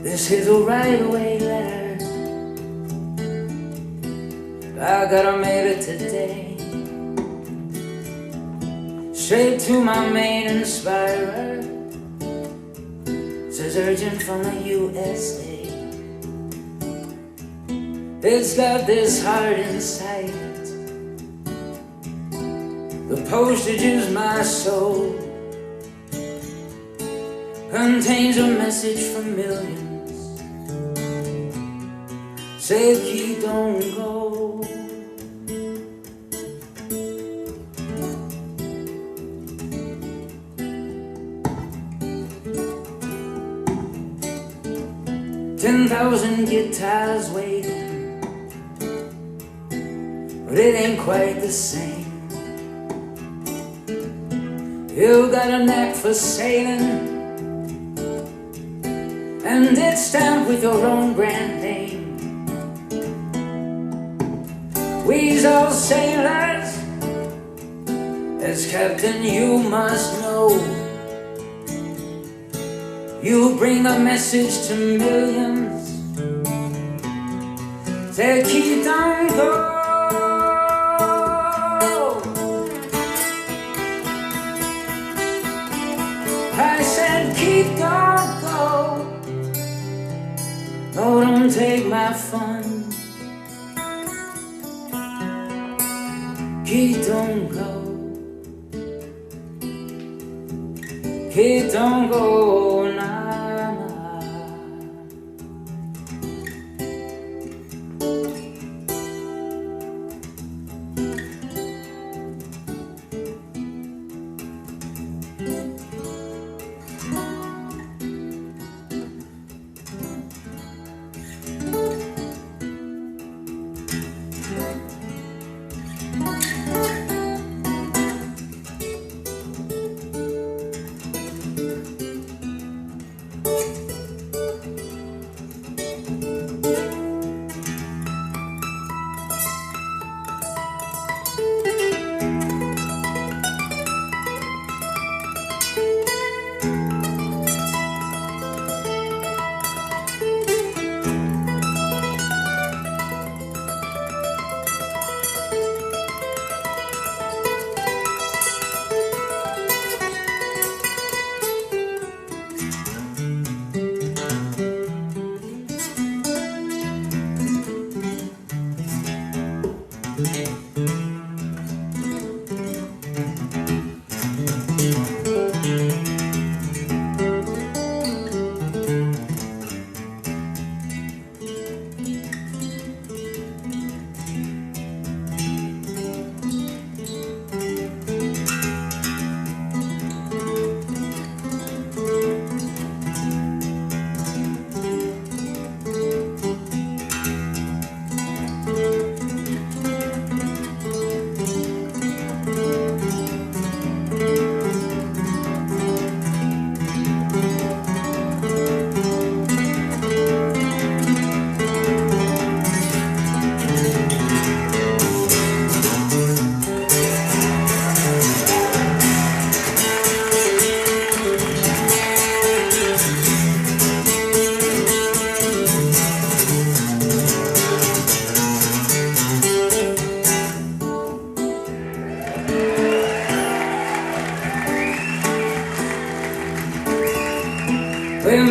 This is a right-away letter. I gotta make it today. Straight to my main inspirer. Says urgent from the USA. It's got this heart inside it. The postage is my soul. Contains a message from millions. Say, kid, don't go. $10,000 guitars waiting, but it ain't quite the same. You got a knack for sailing, and it's stamped with your own brand name. We's all sailors, as captain you must know. You bring a message to millions. Say, keep on go. I said, keep on go. No, don't take my fun. Kid, don't go. Kid, don't go, nah, nah. Wait a minute.